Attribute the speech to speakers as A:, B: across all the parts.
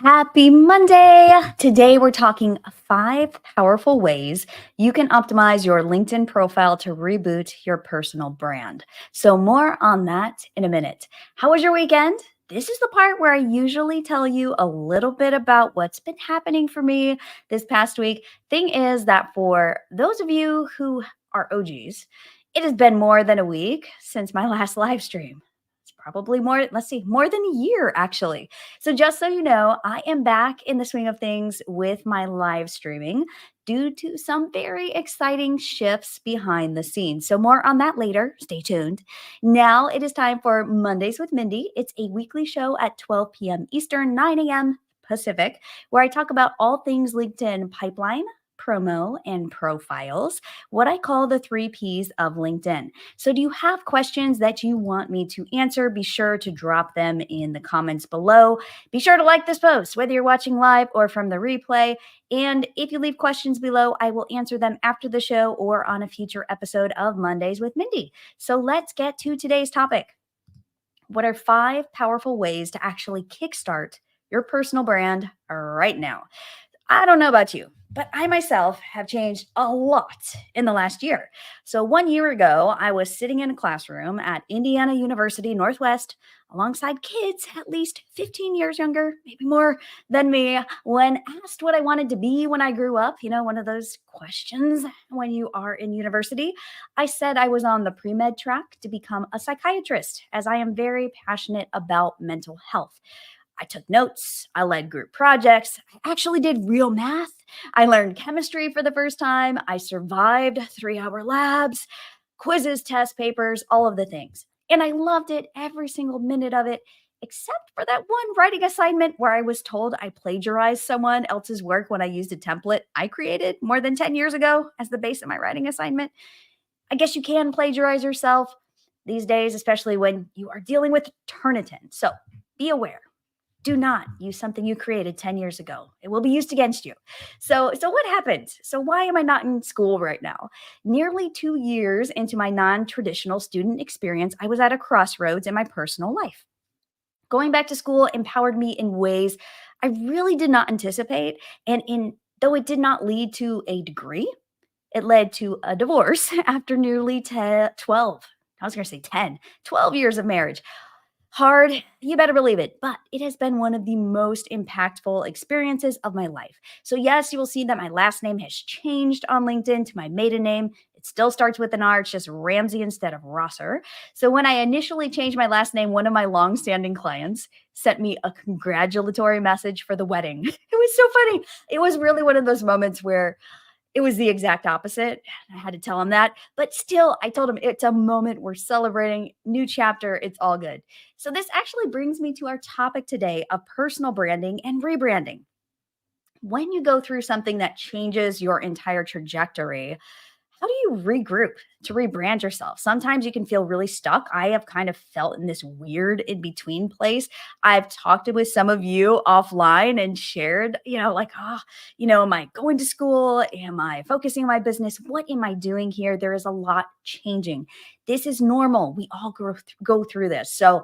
A: Happy Monday! Today we're talking 5 powerful ways you can optimize your LinkedIn profile to reboot your personal brand. So, more on that in a minute. How was your weekend? This is the part where I usually tell you a little bit about what's been happening for me this past week. Thing is that for those of you who are OGs, it has been more than a week since my last live stream. It's probably more than a year actually. So, just so you know, I am back in the swing of things with my live streaming due to some very exciting shifts behind the scenes. So, more on that later. Stay tuned. Now it is time for Mondays with Mindy. It's a weekly show at 12 p.m. Eastern, 9 a.m. Pacific, where I talk about all things LinkedIn pipeline, promo, and profiles, what I call the 3 Ps of LinkedIn. So, do you have questions that you want me to answer? Be sure to drop them in the comments below. Be sure to like this post, whether you're watching live or from the replay. And if you leave questions below, I will answer them after the show or on a future episode of Mondays with Mindy. So, let's get to today's topic. What are 5 powerful ways to actually kickstart your personal brand right now? I don't know about you, but I myself have changed a lot in the last year. So, 1 year ago, I was sitting in a classroom at Indiana University Northwest alongside kids at least 15 years younger, maybe more than me. When asked what I wanted to be when I grew up, one of those questions when you are in university, I said I was on the pre med track to become a psychiatrist, as I am very passionate about mental health. I took notes. I led group projects. I actually did real math. I learned chemistry for the first time. I survived 3-hour labs, quizzes, test papers, all of the things. And I loved it, every single minute of it, except for that one writing assignment where I was told I plagiarized someone else's work when I used a template I created more than 10 years ago as the base of my writing assignment. I guess you can plagiarize yourself these days, especially when you are dealing with Turnitin. So be aware. Do not use something you created 10 years ago. It will be used against you. So what happened? So why am I not in school right now? Nearly 2 years into my non-traditional student experience, I was at a crossroads in my personal life. Going back to school empowered me in ways I really did not anticipate. And in though it did not lead to a degree, it led to a divorce after nearly 12. I was going to say 10, 12 years of marriage. Hard, you better believe it, but it has been one of the most impactful experiences of my life. So, yes, you will see that my last name has changed on LinkedIn to my maiden name. It still starts with an R, it's just Ramsey instead of Rosser. So, when I initially changed my last name, one of my longstanding clients sent me a congratulatory message for the wedding. It was so funny. It was really one of those moments where it was the exact opposite. I had to tell him that. But still, I told him it's a moment we're celebrating, new chapter, it's all good. So, this actually brings me to our topic today of personal branding and rebranding. When you go through something that changes your entire trajectory, how do you regroup to rebrand yourself? Sometimes you can feel really stuck. I have kind of felt in this weird in between place. I've talked with some of you offline and shared, like, am I going to school? Am I focusing on my business? What am I doing here? There is a lot changing. This is normal. We all go through this. So,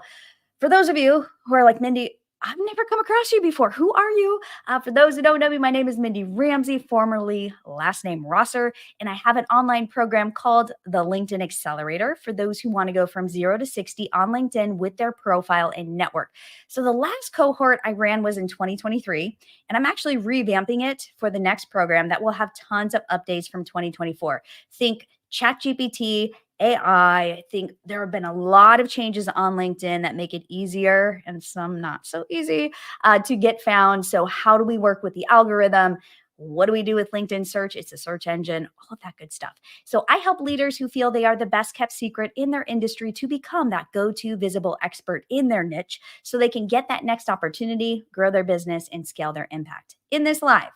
A: for those of you who are like, Mindy, I've never come across you before. Who are you? For those who don't know me, my name is Mindy Ramsey, formerly last name Rosser, and I have an online program called the LinkedIn Accelerator for those who want to go from 0 to 60 on LinkedIn with their profile and network. So the last cohort I ran was in 2023, and I'm actually revamping it for the next program that will have tons of updates from 2024. Think ChatGPT, AI. I think there have been a lot of changes on LinkedIn that make it easier and some not so easy to get found. So, how do we work with the algorithm? What do we do with LinkedIn search? It's a search engine, all of that good stuff. So, I help leaders who feel they are the best kept secret in their industry to become that go to visible expert in their niche so they can get that next opportunity, grow their business, and scale their impact. In this live,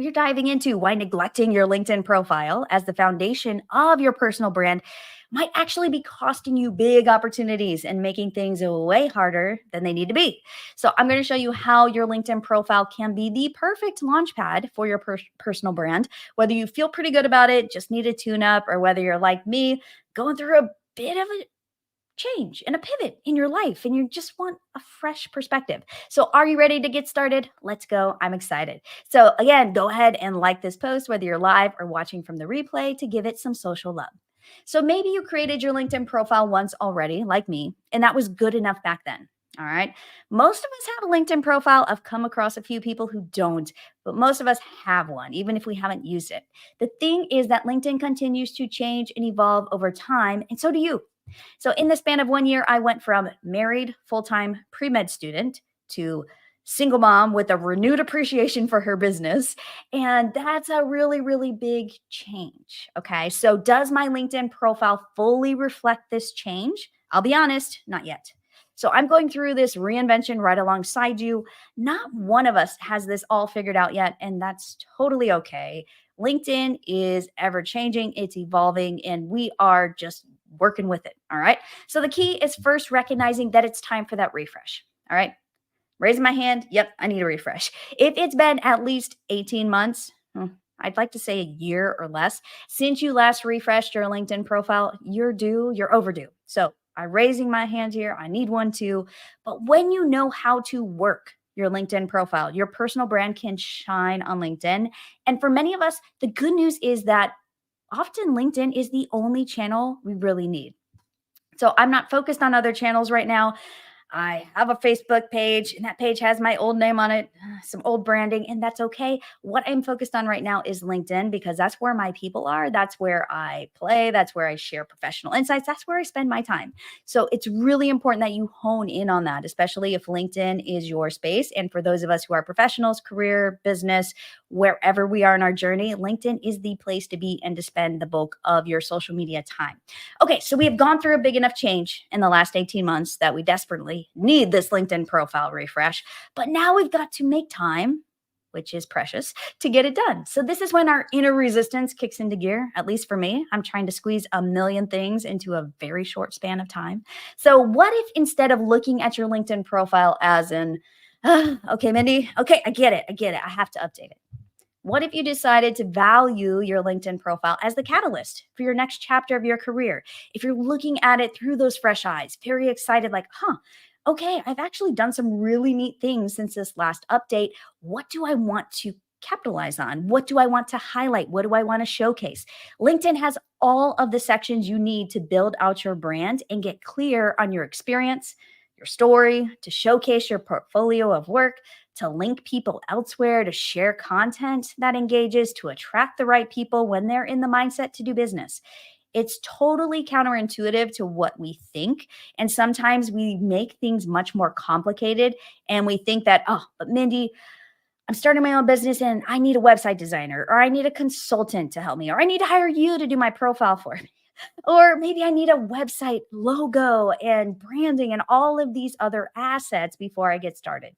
A: we're diving into why neglecting your LinkedIn profile as the foundation of your personal brand might actually be costing you big opportunities and making things way harder than they need to be. So, I'm going to show you how your LinkedIn profile can be the perfect launchpad for your personal brand, whether you feel pretty good about it, just need a tune up, or whether you're like me, going through a bit of a change and a pivot in your life and you just want a fresh perspective. So, are you ready to get started? Let's go. I'm excited. So, again, go ahead and like this post, whether you're live or watching from the replay, to give it some social love. So, maybe you created your LinkedIn profile once already, like me, and that was good enough back then. All right. Most of us have a LinkedIn profile. I've come across a few people who don't, but most of us have one, even if we haven't used it. The thing is that LinkedIn continues to change and evolve over time, and so do you. So, in the span of 1 year, I went from married, full time pre med student to single mom with a renewed appreciation for her business. And that's a really, really big change. Okay. So, does my LinkedIn profile fully reflect this change? I'll be honest, not yet. So, I'm going through this reinvention right alongside you. Not one of us has this all figured out yet, and that's totally okay. LinkedIn is ever changing, it's evolving, and we are just working with it. All right. So the key is first recognizing that it's time for that refresh. All right. Raising my hand. Yep, I need a refresh. If it's been at least 18 months, I'd like to say a year or less since you last refreshed your LinkedIn profile, you're due, you're overdue. So I'm raising my hand here. I need one too. But when you know how to work your LinkedIn profile, your personal brand can shine on LinkedIn. And for many of us, the good news is that often LinkedIn is the only channel we really need. So I'm not focused on other channels right now. I have a Facebook page, and that page has my old name on it, some old branding, and that's okay. What I'm focused on right now is LinkedIn because that's where my people are. That's where I play. That's where I share professional insights. That's where I spend my time. So it's really important that you hone in on that, especially if LinkedIn is your space. And for those of us who are professionals, career, business, wherever we are in our journey, LinkedIn is the place to be and to spend the bulk of your social media time. Okay, so we have gone through a big enough change in the last 18 months that we desperately need this LinkedIn profile refresh. But now we've got to make time, which is precious, to get it done. So this is when our inner resistance kicks into gear, at least for me. I'm trying to squeeze a million things into a very short span of time. So what if instead of looking at your LinkedIn profile as in, okay, Mindy, okay, I get it. I have to update it. What if you decided to value your LinkedIn profile as the catalyst for your next chapter of your career? If you're looking at it through those fresh eyes, very excited, like, okay, I've actually done some really neat things since this last update. What do I want to capitalize on? What do I want to highlight? What do I want to showcase? LinkedIn has all of the sections you need to build out your brand and get clear on your experience, your story, to showcase your portfolio of work, to link people elsewhere, to share content that engages, to attract the right people when they're in the mindset to do business. It's totally counterintuitive to what we think. And sometimes we make things much more complicated and we think that, oh, but Mindy, I'm starting my own business and I need a website designer or I need a consultant to help me or I need to hire you to do my profile for me. Or maybe I need a website logo and branding and all of these other assets before I get started.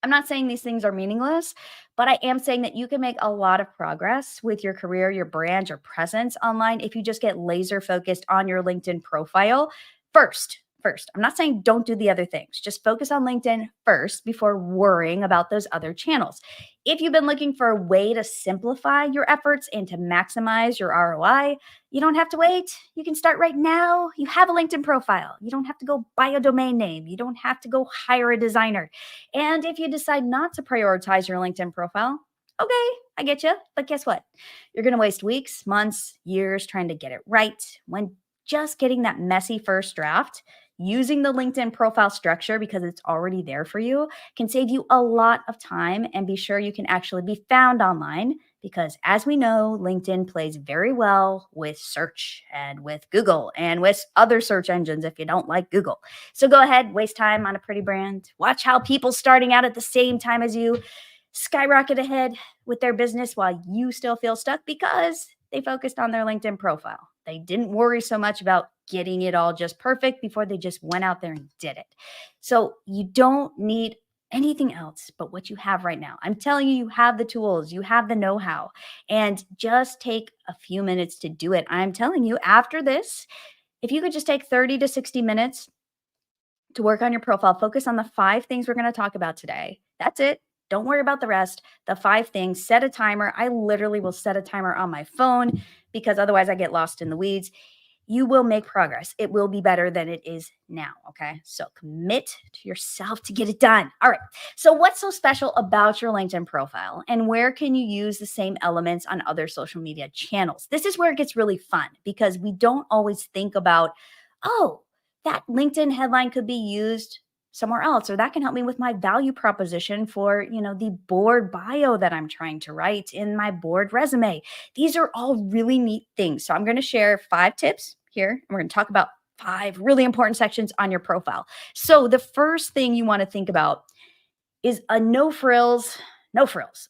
A: I'm not saying these things are meaningless, but I am saying that you can make a lot of progress with your career, your brand, your presence online if you just get laser focused on your LinkedIn profile first. First, I'm not saying don't do the other things. Just focus on LinkedIn first before worrying about those other channels. If you've been looking for a way to simplify your efforts and to maximize your ROI, you don't have to wait. You can start right now. You have a LinkedIn profile. You don't have to go buy a domain name. You don't have to go hire a designer. And if you decide not to prioritize your LinkedIn profile, okay, I get you. But guess what? You're going to waste weeks, months, years trying to get it right when just getting that messy first draft, using the LinkedIn profile structure because it's already there for you, can save you a lot of time and be sure you can actually be found online. Because as we know, LinkedIn plays very well with search and with Google and with other search engines if you don't like Google. So go ahead, waste time on a pretty brand. Watch how people starting out at the same time as you skyrocket ahead with their business while you still feel stuck because they focused on their LinkedIn profile. They didn't worry so much about getting it all just perfect before they just went out there and did it. So you don't need anything else but what you have right now. I'm telling you, you have the tools, you have the know how, and just take a few minutes to do it. I'm telling you, after this, if you could just take 30 to 60 minutes to work on your profile, focus on the 5 things we're going to talk about today. That's it. Don't worry about the rest. The 5 things, set a timer. I literally will set a timer on my phone because otherwise I get lost in the weeds. you will make progress. It will be better than it is now. Okay. So commit to yourself to get it done. All right. So, what's so special about your LinkedIn profile, and where can you use the same elements on other social media channels? This is where it gets really fun because we don't always think about, oh, that LinkedIn headline could be used somewhere else, or that can help me with my value proposition for, the board bio that I'm trying to write in my board resume. These are all really neat things. So I'm going to share 5 tips here, and we're going to talk about 5 really important sections on your profile. So the first thing you want to think about is a no frills,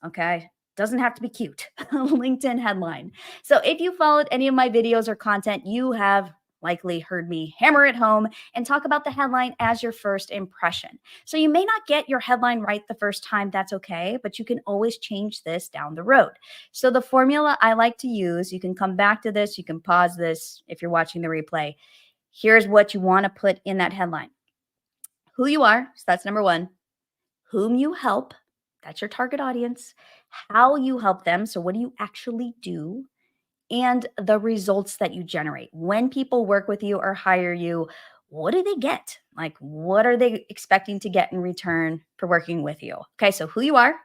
A: okay? Doesn't have to be cute. LinkedIn headline. So if you followed any of my videos or content, you have likely heard me hammer it home and talk about the headline as your first impression. So you may not get your headline right the first time, that's okay, but you can always change this down the road. So the formula I like to use, you can come back to this, you can pause this if you're watching the replay. Here's what you want to put in that headline. Who you are, so that's number 1. Whom you help, that's your target audience, how you help them, so what do you actually do, and the results that you generate. When people work with you or hire you, what do they get? Like, what are they expecting to get in return for working with you? Okay, so who you are,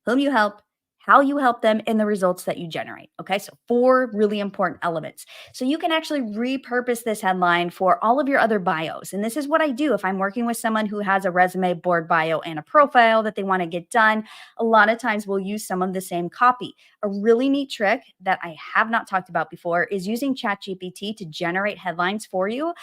A: whom you help, how you help them, and the results that you generate. Okay, so 4 really important elements. So you can actually repurpose this headline for all of your other bios. And this is what I do if I'm working with someone who has a resume, board bio, and a profile that they want to get done. A lot of times we'll use some of the same copy. A really neat trick that I have not talked about before is using ChatGPT to generate headlines for you.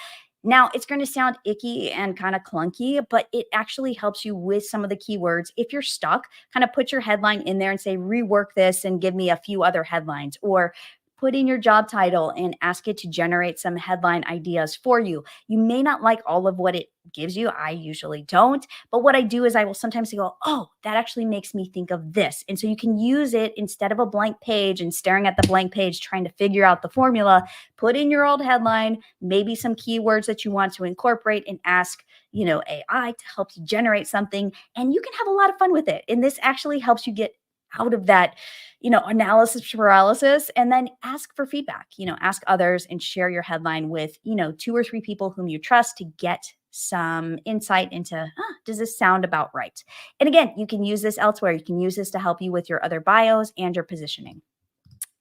A: Now, it's going to sound icky and kind of clunky, but it actually helps you with some of the keywords. If you're stuck, kind of put your headline in there and say, rework this and give me a few other headlines, or put in your job title and ask it to generate some headline ideas for you. You may not like all of what it gives you. I usually don't. But what I do is I will sometimes go, oh, that actually makes me think of this. And so you can use it instead of a blank page and staring at the blank page trying to figure out the formula. Put in your old headline, maybe some keywords that you want to incorporate, and ask, AI to help you generate something. And you can have a lot of fun with it. And this actually helps you get out of that analysis paralysis, and then ask for feedback. Ask others and share your headline with 2 or 3 people whom you trust to get some insight into, does this sound about right? And again, you can use this elsewhere. You can use this to help you with your other bios and your positioning.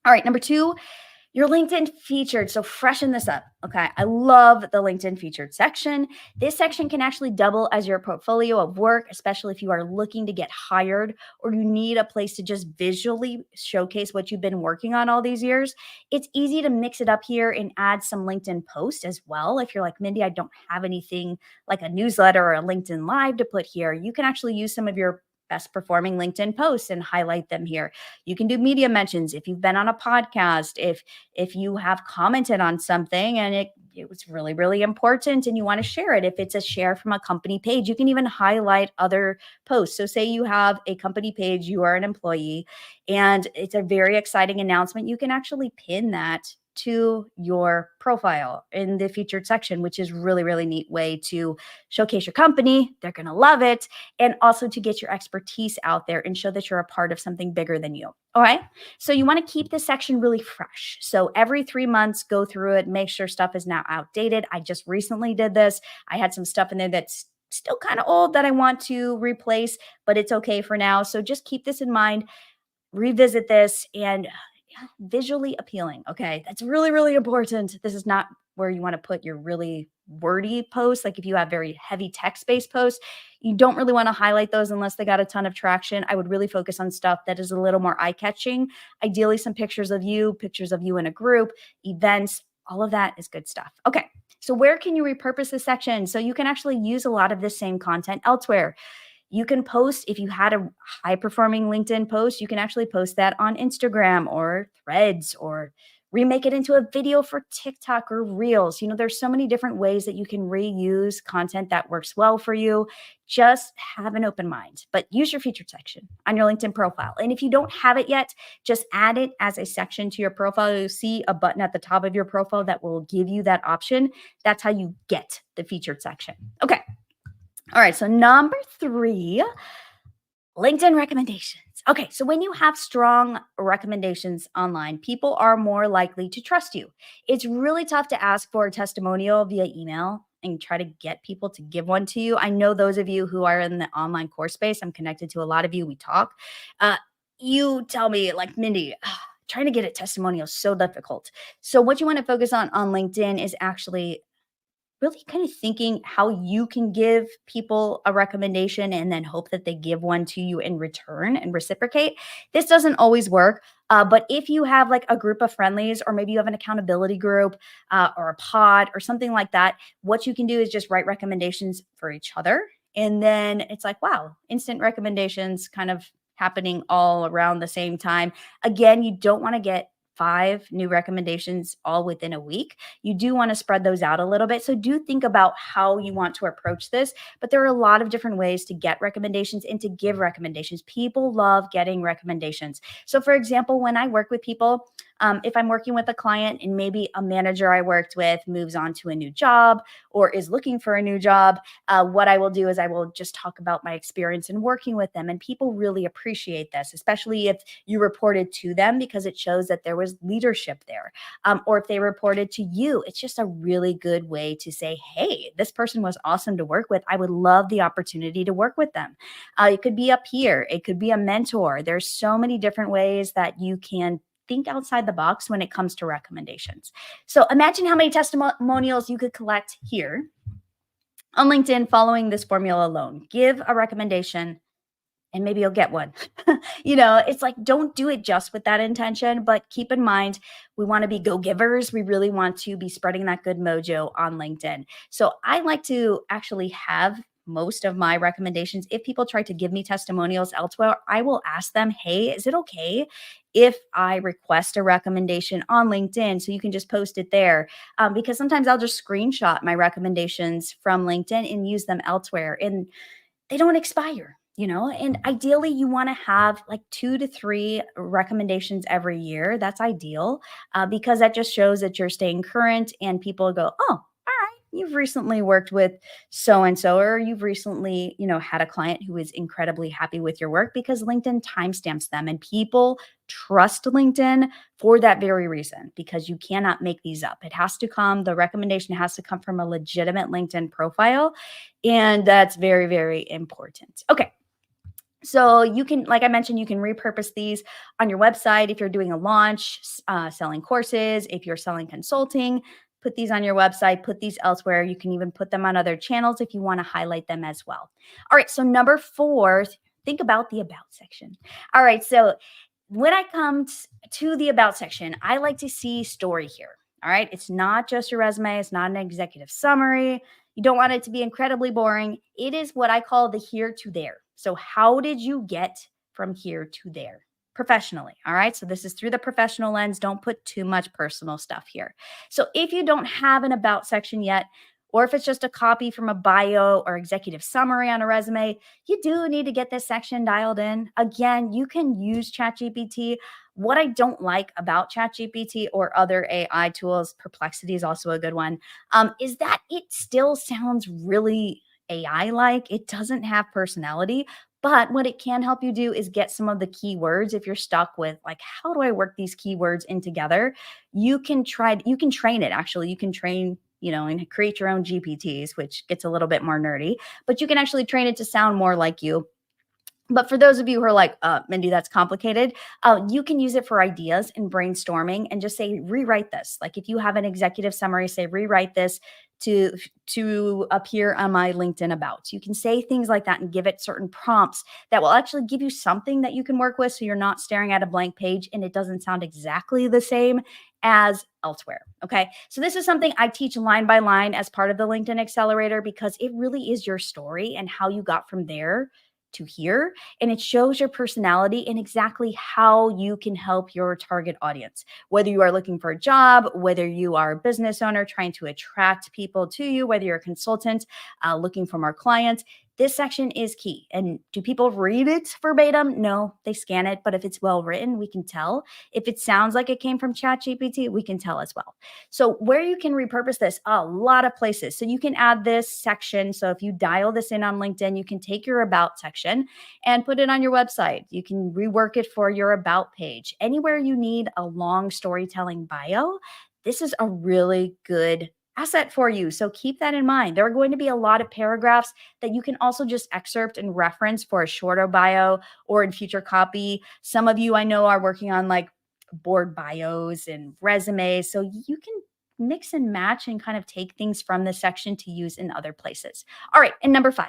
A: All right, number 2, your LinkedIn featured. So freshen this up. Okay. I love the LinkedIn featured section. This section can actually double as your portfolio of work, especially if you are looking to get hired or you need a place to just visually showcase what you've been working on all these years. It's easy to mix it up here and add some LinkedIn posts as well. If you're like, Mindy, I don't have anything like a newsletter or a LinkedIn Live to put here, you can actually use some of your best performing LinkedIn posts and highlight them here. You can do media mentions if you've been on a podcast, if you have commented on something and it was really, really important and you want to share it. If it's a share from a company page, you can even highlight other posts. So say you have a company page, you are an employee, and it's a very exciting announcement. You can actually pin that to your profile in the featured section, which is really, really neat way to showcase your company. They're going to love it. And also to get your expertise out there and show that you're a part of something bigger than you. All right. So you want to keep this section really fresh. So every 3 months, go through it, make sure stuff is not outdated. I just recently did this. I had some stuff in there that's still kind of old that I want to replace, but it's okay for now. So just keep this in mind, revisit this, and visually appealing. Okay. That's really, really important. This is not where you want to put your really wordy posts. Like if you have very heavy text-based posts, you don't really want to highlight those unless they got a ton of traction. I would really focus on stuff that is a little more eye-catching. Ideally, some pictures of you in a group, events, all of that is good stuff. Okay. So where can you repurpose this section? So you can actually use a lot of this same content elsewhere. You can post, if you had a high performing LinkedIn post, you can actually post that on Instagram or Threads, or remake it into a video for TikTok or Reels. There's so many different ways that you can reuse content that works well for you. Just have an open mind, but use your featured section on your LinkedIn profile. And if you don't have it yet, just add it as a section to your profile. You'll see a button at the top of your profile that will give you that option. That's how you get the featured section. Okay. All right. So number 3, LinkedIn recommendations. Okay, so when you have strong recommendations online, people are more likely to trust you. It's really tough to ask for a testimonial via email and try to get people to give one to you. I know those of you who are in the online course space, I'm connected to a lot of you, we talk. Uh, you tell me, like, Mindy, trying to get a testimonial is so difficult. So, what you want to focus on LinkedIn is actually really kind of thinking how you can give people a recommendation and then hope that they give one to you in return and reciprocate. This doesn't always work. But if you have like a group of friendlies, or maybe you have an accountability group or a pod or something like that, what you can do is just write recommendations for each other. And then it's like, wow, instant recommendations kind of happening all around the same time. Again, you don't want to get five new recommendations all within a week. You do want to spread those out a little bit. So do think about how you want to approach this. But there are a lot of different ways to get recommendations and to give recommendations. People love getting recommendations. So, for example, when I work with people, if I'm working with a client and maybe a manager I worked with moves on to a new job or is looking for a new job, what I will do is I will just talk about my experience in working with them. And people really appreciate this, especially if you reported to them, because it shows that there was leadership there. Or if they reported to you, it's just a really good way to say, hey, this person was awesome to work with. I would love the opportunity to work with them. It could be a peer, it could be a mentor. There's so many different ways that you can think outside the box when it comes to recommendations. So imagine how many testimonials you could collect here on LinkedIn following this formula alone. Give a recommendation and maybe you'll get one. It's like, don't do it just with that intention, but keep in mind, we want to be go givers. We really want to be spreading that good mojo on LinkedIn. So I like to actually have most of my recommendations. If people try to give me testimonials elsewhere, I will ask them, hey, is it okay if I request a recommendation on LinkedIn so you can just post it there? Because sometimes I'll just screenshot my recommendations from LinkedIn and use them elsewhere. And they don't expire, and ideally you want to have like 2 to 3 recommendations every year. That's ideal, because that just shows that you're staying current and people go, oh, all right, you've recently worked with so and so, or you've recently, had a client who is incredibly happy with your work, because LinkedIn timestamps them and people trust LinkedIn for that very reason, because you cannot make these up. The recommendation has to come from a legitimate LinkedIn profile. And that's very, very important. Okay. So you can, like I mentioned, you can repurpose these on your website if you're doing a launch, selling courses, if you're selling consulting. Put these on your website, put these elsewhere. You can even put them on other channels if you want to highlight them as well. All right. So, number 4, think about the about section. All right. So, when I come to the about section, I like to see story here. All right. It's not just your resume, it's not an executive summary. You don't want it to be incredibly boring. It is what I call the here to there. So, how did you get from here to there professionally? All right. So, this is through the professional lens. Don't put too much personal stuff here. So, if you don't have an about section yet, or if it's just a copy from a bio or executive summary on a resume, you do need to get this section dialed in. Again, you can use ChatGPT. What I don't like about ChatGPT or other AI tools, Perplexity is also a good one, is that it still sounds really AI like. It doesn't have personality. But what it can help you do is get some of the keywords. If you're stuck with, like, how do I work these keywords in together? You can train it. Actually, you can train, and create your own GPTs, which gets a little bit more nerdy, but you can actually train it to sound more like you. But for those of you who are like, Mindy, that's complicated, you can use it for ideas and brainstorming and just say, rewrite this. Like if you have an executive summary, say, rewrite this to appear on my LinkedIn about. You can say things like that and give it certain prompts that will actually give you something that you can work with, so you're not staring at a blank page and it doesn't sound exactly the same as elsewhere. Okay. So this is something I teach line by line as part of the LinkedIn Accelerator, because it really is your story and how you got from there to here. And it shows your personality and exactly how you can help your target audience. Whether you are looking for a job, whether you are a business owner trying to attract people to you, whether you're a consultant looking for more clients, This section is key. And do people read it verbatim? No, they scan it. But if it's well written, we can tell. If it sounds like it came from ChatGPT, we can tell as well. So, where you can repurpose this, a lot of places. So, you can add this section. So, if you dial this in on LinkedIn, you can take your About section and put it on your website. You can rework it for your About page. Anywhere you need a long storytelling bio, this is a really good asset for you. So keep that in mind. There are going to be a lot of paragraphs that you can also just excerpt and reference for a shorter bio or in future copy. Some of you I know are working on like board bios and resumes. So you can mix and match and kind of take things from this section to use in other places. All right. And number 5.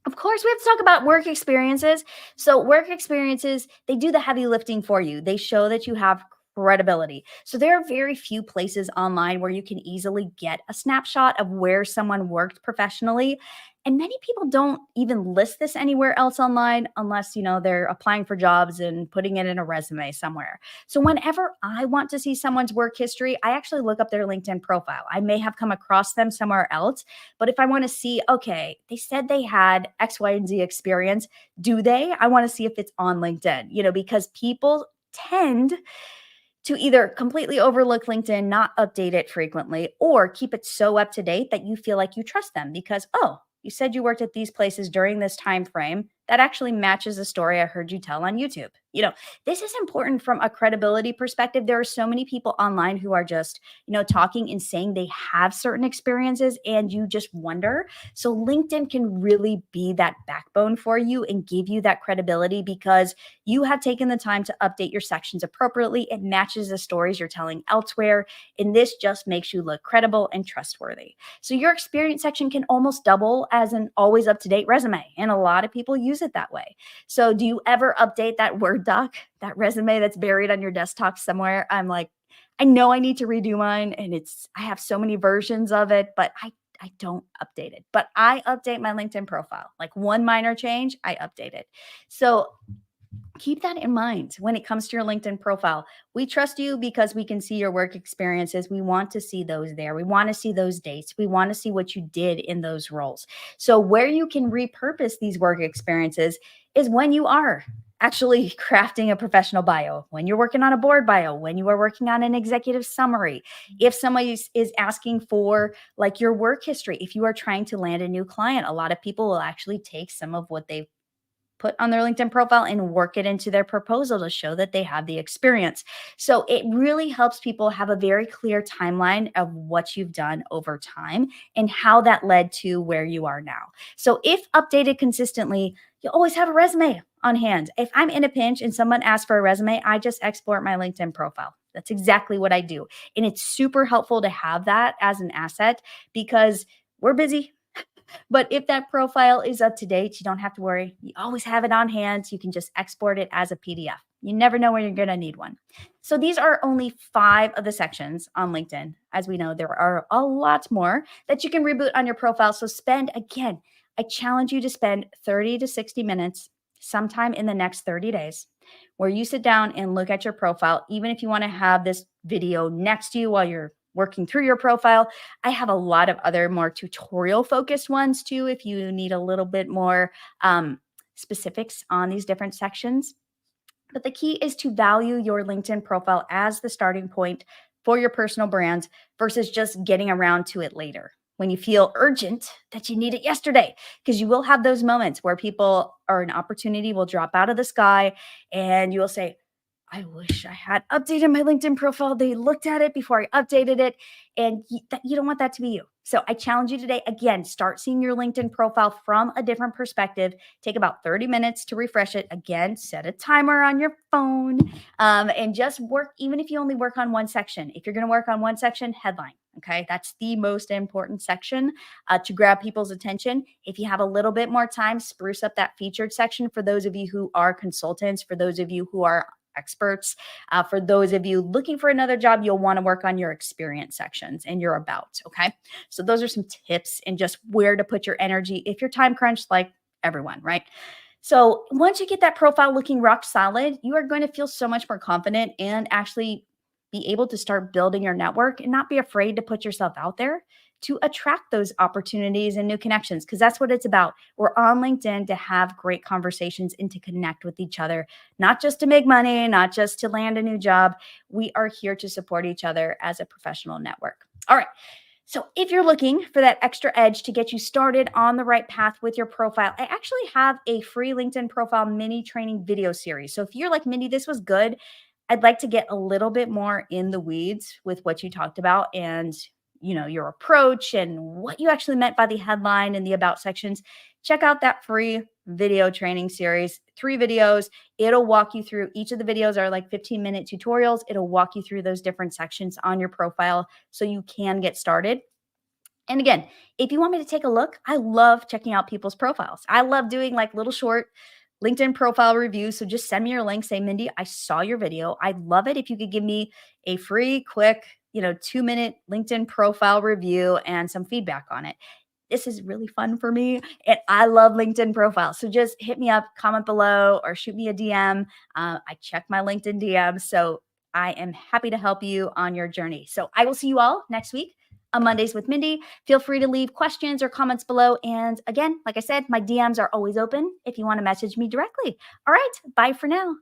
A: Of course, we have to talk about work experiences. So, work experiences, they do the heavy lifting for you. They show that you have credibility. So, there are very few places online where you can easily get a snapshot of where someone worked professionally. And many people don't even list this anywhere else online unless, they're applying for jobs and putting it in a resume somewhere. So, whenever I want to see someone's work history, I actually look up their LinkedIn profile. I may have come across them somewhere else, but if I want to see, okay, they said they had X, Y, and Z experience. Do they? I want to see if it's on LinkedIn, because people tend to either completely overlook LinkedIn, not update it frequently, or keep it so up to date that you feel like you trust them because, oh, you said you worked at these places during this time frame. That actually matches the story I heard you tell on YouTube. This is important from a credibility perspective. There are so many people online who are just, talking and saying they have certain experiences and you just wonder. So LinkedIn can really be that backbone for you and give you that credibility because you have taken the time to update your sections appropriately. It matches the stories you're telling elsewhere. And this just makes you look credible and trustworthy. So your experience section can almost double as an always up-to-date resume. And a lot of people use it that way. So do you ever update that Word doc, that resume that's buried on your desktop somewhere? I'm like, I know I need to redo mine and I have so many versions of it, but I don't update it. But I update my LinkedIn profile. Like one minor change, I update it. So keep that in mind when it comes to your LinkedIn profile. We trust you because we can see your work experiences. We want to see those there. We want to see those dates. We want to see what you did in those roles. So where you can repurpose these work experiences is when you are actually crafting a professional bio, when you're working on a board bio, when you are working on an executive summary. If somebody is asking for like your work history, if you are trying to land a new client, a lot of people will actually take some of what they've put on their LinkedIn profile and work it into their proposal to show that they have the experience. So it really helps people have a very clear timeline of what you've done over time and how that led to where you are now. So if updated consistently, you always have a resume on hand. If I'm in a pinch and someone asks for a resume, I just export my LinkedIn profile. That's exactly what I do. And it's super helpful to have that as an asset because we're busy. But if that profile is up to date, you don't have to worry. You always have it on hand. You can just export it as a PDF. You never know when you're going to need one. So these are only 5 of the sections on LinkedIn. As we know, there are a lot more that you can reboot on your profile. So I challenge you to spend 30 to 60 minutes sometime in the next 30 days where you sit down and look at your profile, even if you want to have this video next to you while you're working through your profile. I have a lot of other more tutorial focused ones too, if you need a little bit more specifics on these different sections. But the key is to value your LinkedIn profile as the starting point for your personal brand versus just getting around to it later when you feel urgent that you need it yesterday, because you will have those moments where people or an opportunity will drop out of the sky and you will say, I wish I had updated my LinkedIn profile. They looked at it before I updated it. And you don't want that to be you. So I challenge you today, again, start seeing your LinkedIn profile from a different perspective. Take about 30 minutes to refresh it. Again, set a timer on your phone and just work, even if you only work on one section. If you're going to work on one section, headline. Okay, that's the most important section to grab people's attention. If you have a little bit more time, spruce up that featured section for those of you who are consultants, for those of you who are experts. For those of you looking for another job, you'll want to work on your experience sections and your about. Okay. So those are some tips and just where to put your energy if you're time crunched, like everyone, right? So once you get that profile looking rock solid, you are going to feel so much more confident and actually be able to start building your network and not be afraid to put yourself out there to attract those opportunities and new connections, because that's what it's about. We're on LinkedIn to have great conversations and to connect with each other, not just to make money, not just to land a new job. We are here to support each other as a professional network. All right. So, if you're looking for that extra edge to get you started on the right path with your profile, I actually have a free LinkedIn profile mini training video series. So, if you're like, Mindy, this was good, I'd like to get a little bit more in the weeds with what you talked about and your approach and what you actually meant by the headline and the about sections. Check out that free video training series, 3 videos. It'll walk you through, each of the videos are like 15-minute tutorials. It'll walk you through those different sections on your profile so you can get started. And again, if you want me to take a look, I love checking out people's profiles. I love doing like little short LinkedIn profile reviews. So just send me your link, say, Mindy, I saw your video. I'd love it if you could give me a free, quick, 2-minute LinkedIn profile review and some feedback on it. This is really fun for me, and I love LinkedIn profiles. So just hit me up, comment below, or shoot me a DM. I check my LinkedIn DMs, so I am happy to help you on your journey. So I will see you all next week on Mondays with Mindy. Feel free to leave questions or comments below. And again, like I said, my DMs are always open if you want to message me directly. All right, bye for now.